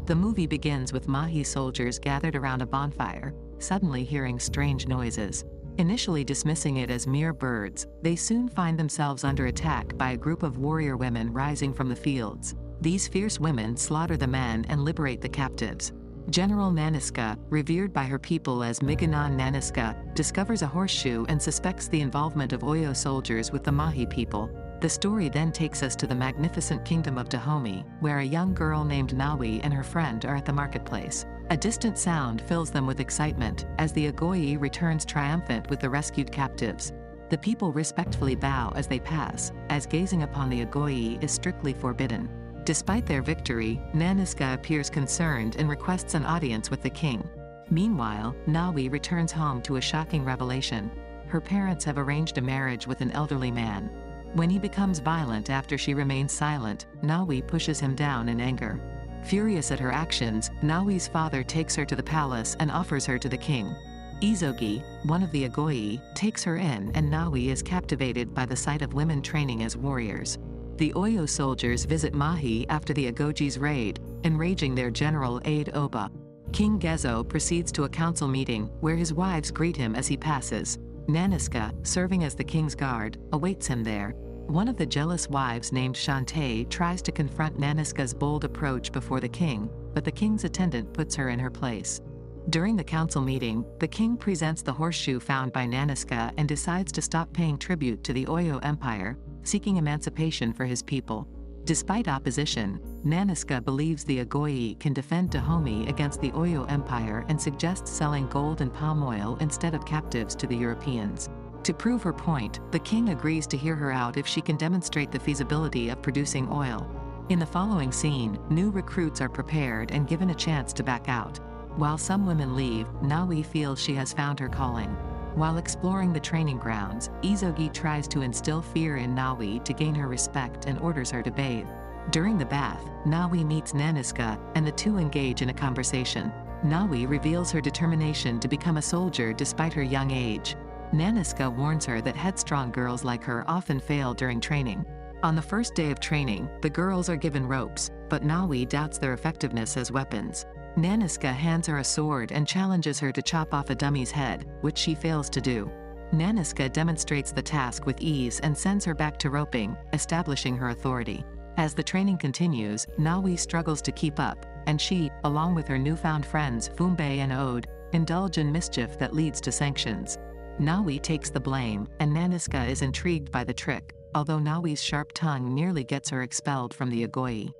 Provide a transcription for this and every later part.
The movie begins with Mahi soldiers gathered around a bonfire, suddenly hearing strange noises. Initially dismissing it as mere birds, they soon find themselves under attack by a group of warrior women rising from the fields. These fierce women slaughter the men and liberate the captives. General Nanisca, revered by her people as Miganon Nanisca, discovers a horseshoe and suspects the involvement of Oyo soldiers with the Mahi people. The story then takes us to the magnificent kingdom of Dahomey, where a young girl named Nawi and her friend are at the marketplace. A distant sound fills them with excitement, as the Izogie returns triumphant with the rescued captives. The people respectfully bow as they pass, as gazing upon the Izogie is strictly forbidden. Despite their victory, Nanisca appears concerned and requests an audience with the king. Meanwhile, Nawi returns home to a shocking revelation. Her parents have arranged a marriage with an elderly man. When he becomes violent after she remains silent, Nawi pushes him down in anger. Furious at her actions, Nawi's father takes her to the palace and offers her to the king. Izogie, one of the Izogie, takes her in and Nawi is captivated by the sight of women training as warriors. The Oyo soldiers visit Mahi after the Igogie's raid, enraging their general Oba. King Ghezo proceeds to a council meeting, where his wives greet him as he passes. Nanisca, serving as the king's guard, awaits him there. One of the jealous wives named Shante tries to confront Nanisca's bold approach before the king, but the king's attendant puts her in her place. During the council meeting, the king presents the horseshoe found by Nanisca and decides to stop paying tribute to the Oyo Empire, seeking emancipation for his people. Despite opposition, Nanisca believes the Izogie can defend Dahomey against the Oyo Empire and suggests selling gold and palm oil instead of captives to the Europeans. To prove her point, the king agrees to hear her out if she can demonstrate the feasibility of producing oil. In the following scene, new recruits are prepared and given a chance to back out. While some women leave, Nawi feels she has found her calling. While exploring the training grounds, Izogie tries to instill fear in Nawi to gain her respect and orders her to bathe. During the bath, Nawi meets Nanisca, and the two engage in a conversation. Nawi reveals her determination to become a soldier despite her young age. Nanisca warns her that headstrong girls like her often fail during training. On the first day of training, the girls are given ropes, but Nawi doubts their effectiveness as weapons. Nanisca hands her a sword and challenges her to chop off a dummy's head, which she fails to do. Nanisca demonstrates the task with ease and sends her back to roping, establishing her authority. As the training continues, Nawi struggles to keep up, and she, along with her newfound friends Fumbe and Ode, indulge in mischief that leads to sanctions. Nawi takes the blame, and Nanisca is intrigued by the trick, although Nawi's sharp tongue nearly gets her expelled from the Izogie.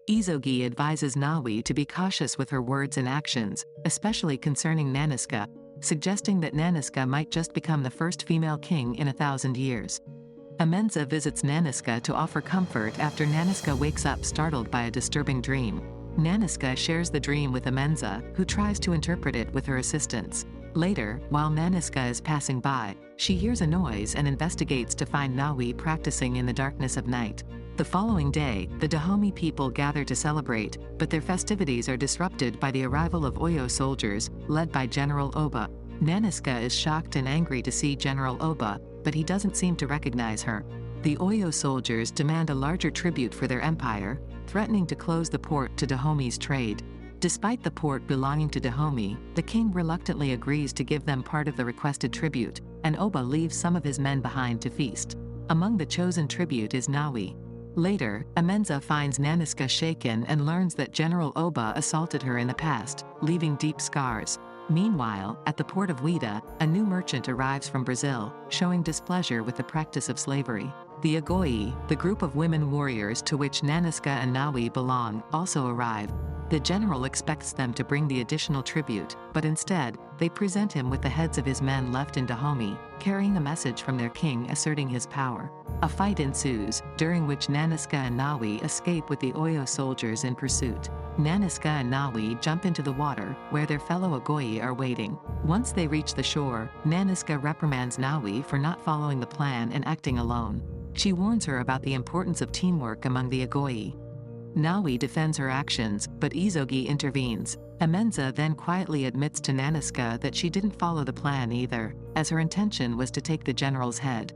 Izogie advises Nawi to be cautious with her words and actions, especially concerning Nanisca, suggesting that Nanisca might just become the first female king in 1,000 years. Amenza visits Nanisca to offer comfort after Nanisca wakes up startled by a disturbing dream. Nanisca shares the dream with Amenza, who tries to interpret it with her assistance. Later, while Nanisca is passing by, she hears a noise and investigates to find Nawi practicing in the darkness of night. The following day, the Dahomey people gather to celebrate, but their festivities are disrupted by the arrival of Oyo soldiers, led by General Oba. Nanisca is shocked and angry to see General Oba, but he doesn't seem to recognize her. The Oyo soldiers demand a larger tribute for their empire, threatening to close the port to Dahomey's trade. Despite the port belonging to Dahomey, the king reluctantly agrees to give them part of the requested tribute, and Oba leaves some of his men behind to feast. Among the chosen tribute is Nawi. Later, Amenza finds Nanisca shaken and learns that General Oba assaulted her in the past, leaving deep scars. Meanwhile, at the port of Ouida, a new merchant arrives from Brazil, showing displeasure with the practice of slavery. The Izogie, the group of women warriors to which Nanisca and Nawi belong, also arrive. The general expects them to bring the additional tribute, but instead, they present him with the heads of his men left in Dahomey, carrying a message from their king asserting his power. A fight ensues, during which Nanisca and Nawi escape with the Oyo soldiers in pursuit. Nanisca and Nawi jump into the water, where their fellow Izogie are waiting. Once they reach the shore, Nanisca reprimands Nawi for not following the plan and acting alone. She warns her about the importance of teamwork among the Izogie. Nawi defends her actions, but Izogie intervenes. Amenza then quietly admits to Nanisca that she didn't follow the plan either, as her intention was to take the general's head.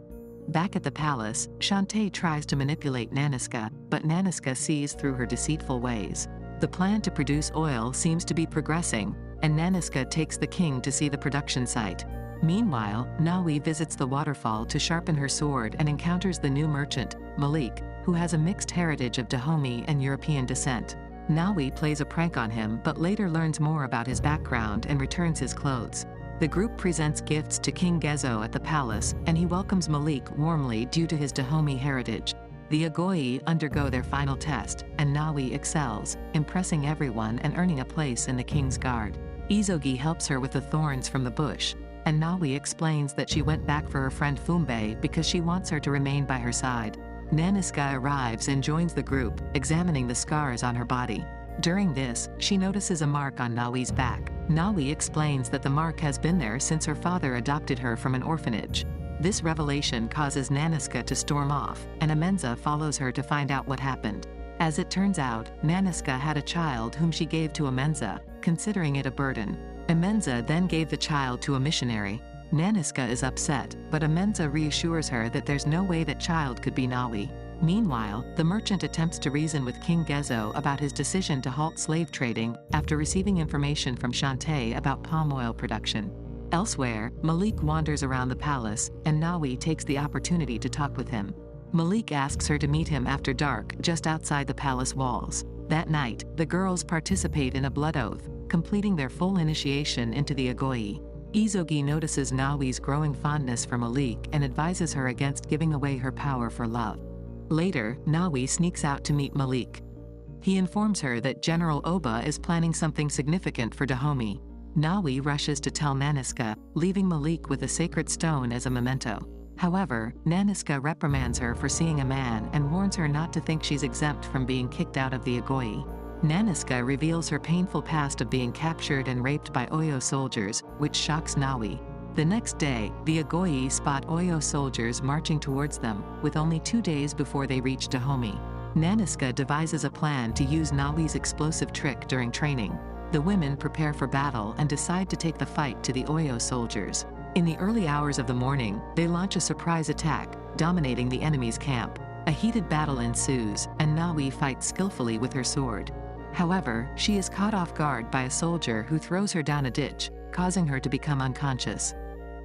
Back at the palace, Shante tries to manipulate Nanisca, but Nanisca sees through her deceitful ways. The plan to produce oil seems to be progressing, and Nanisca takes the king to see the production site. Meanwhile, Nawi visits the waterfall to sharpen her sword and encounters the new merchant, Malik, who has a mixed heritage of Dahomey and European descent. Nawi plays a prank on him but later learns more about his background and returns his clothes. The group presents gifts to King Ghezo at the palace, and he welcomes Malik warmly due to his Dahomey heritage. The Izogie undergo their final test, and Nawi excels, impressing everyone and earning a place in the king's guard. Izogie helps her with the thorns from the bush, and Nawi explains that she went back for her friend Fumbe because she wants her to remain by her side. Nanisca arrives and joins the group, examining the scars on her body. During this, she notices a mark on Nawi's back. Nawi explains that the mark has been there since her father adopted her from an orphanage. This revelation causes Nanisca to storm off, and Amenza follows her to find out what happened. As it turns out, Nanisca had a child whom she gave to Amenza, considering it a burden. Amenza then gave the child to a missionary. Nanisca is upset, but Amenza reassures her that there's no way that child could be Nawi. Meanwhile, the merchant attempts to reason with King Ghezo about his decision to halt slave trading after receiving information from Shante about palm oil production. Elsewhere, Malik wanders around the palace, and Nawi takes the opportunity to talk with him. Malik asks her to meet him after dark just outside the palace walls. That night, the girls participate in a blood oath, completing their full initiation into the Izogie. Izogie notices Nawi's growing fondness for Malik and advises her against giving away her power for love. Later, Nawi sneaks out to meet Malik. He informs her that General Oba is planning something significant for Dahomey. Nawi rushes to tell Nanisca, leaving Malik with a sacred stone as a memento. However, Nanisca reprimands her for seeing a man and warns her not to think she's exempt from being kicked out of the Izogie. Nanisca reveals her painful past of being captured and raped by Oyo soldiers, which shocks Nawi. The next day, the Izogie spot Oyo soldiers marching towards them, with only 2 days before they reach Dahomey. Nanisca devises a plan to use Nawi's explosive trick during training. The women prepare for battle and decide to take the fight to the Oyo soldiers. In the early hours of the morning, they launch a surprise attack, dominating the enemy's camp. A heated battle ensues, and Nawi fights skillfully with her sword. However, she is caught off guard by a soldier who throws her down a ditch, causing her to become unconscious.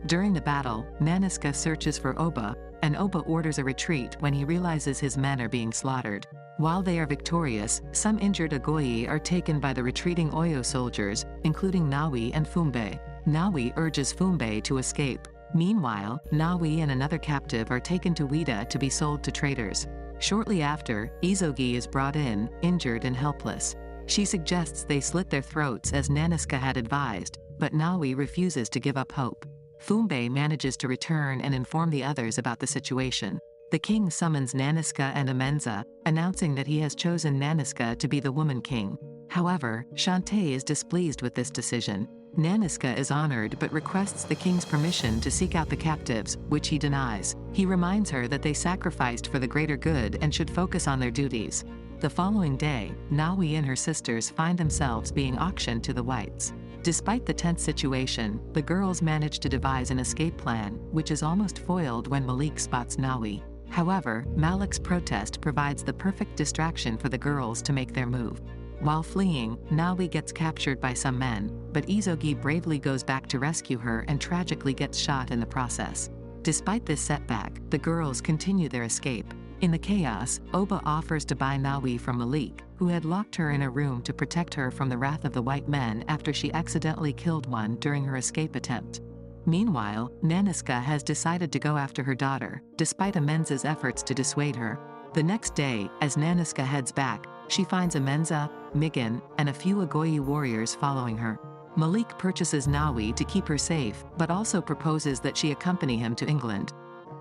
During the battle, Nanisca searches for Oba, and Oba orders a retreat when he realizes his men are being slaughtered. While they are victorious, some injured Izogie are taken by the retreating Oyo soldiers, including Nawi and Fumbe. Nawi urges Fumbe to escape. Meanwhile, Nawi and another captive are taken to Ouida to be sold to traders. Shortly after, Izogie is brought in, injured and helpless. She suggests they slit their throats as Nanisca had advised, but Nawi refuses to give up hope. Fumbe manages to return and inform the others about the situation. The king summons Nanisca and Amenza, announcing that he has chosen Nanisca to be the woman king. However, Shante is displeased with this decision. Nanisca is honored but requests the king's permission to seek out the captives, which he denies. He reminds her that they sacrificed for the greater good and should focus on their duties. The following day, Nawi and her sisters find themselves being auctioned to the whites. Despite the tense situation, the girls manage to devise an escape plan, which is almost foiled when Malik spots Nawi. However, Malik's protest provides the perfect distraction for the girls to make their move. While fleeing, Nawi gets captured by some men, but Izogie bravely goes back to rescue her and tragically gets shot in the process. Despite this setback, the girls continue their escape. In the chaos, Oba offers to buy Nawi from Malik, who had locked her in a room to protect her from the wrath of the white men after she accidentally killed one during her escape attempt. Meanwhile, Nanisca has decided to go after her daughter, despite Amenza's efforts to dissuade her. The next day, as Nanisca heads back, she finds Amenza, Miganon, and a few Izogie warriors following her. Malik purchases Nawi to keep her safe, but also proposes that she accompany him to England.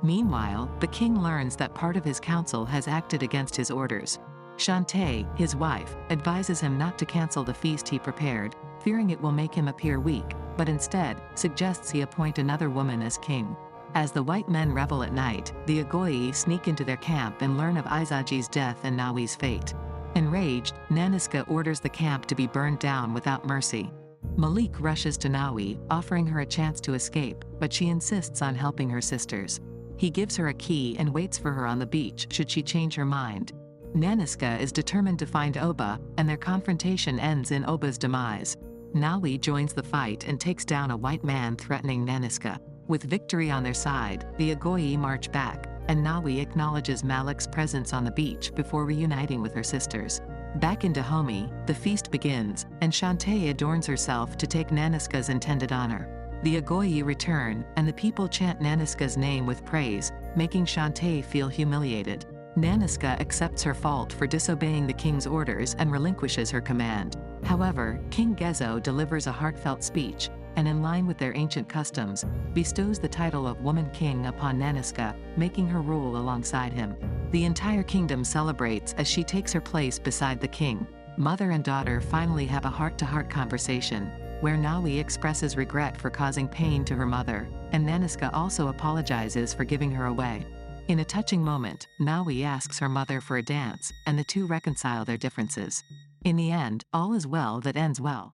Meanwhile, the king learns that part of his council has acted against his orders. Shante, his wife, advises him not to cancel the feast he prepared, fearing it will make him appear weak, but instead, suggests he appoint another woman as king. As the white men revel at night, the Izogie sneak into their camp and learn of Izogie's death and Nawi's fate. Enraged, Nanisca orders the camp to be burned down without mercy. Malik rushes to Nawi, offering her a chance to escape, but she insists on helping her sisters. He gives her a key and waits for her on the beach should she change her mind. Nanisca is determined to find Oba, and their confrontation ends in Oba's demise. Nawi joins the fight and takes down a white man threatening Nanisca. With victory on their side, the Izogie march back, and Nawi acknowledges Malik's presence on the beach before reuniting with her sisters. Back in Dahomey, the feast begins, and Shante adorns herself to take Nanisca's intended honor. The Izogie return, and the people chant Nanisca's name with praise, making Shante feel humiliated. Nanisca accepts her fault for disobeying the king's orders and relinquishes her command. However, King Ghezo delivers a heartfelt speech, and in line with their ancient customs, bestows the title of Woman King upon Nanisca, making her rule alongside him. The entire kingdom celebrates as she takes her place beside the king. Mother and daughter finally have a heart-to-heart conversation, where Nawi expresses regret for causing pain to her mother, and Nanisca also apologizes for giving her away. In a touching moment, Nawi asks her mother for a dance, and the two reconcile their differences. In the end, all is well that ends well.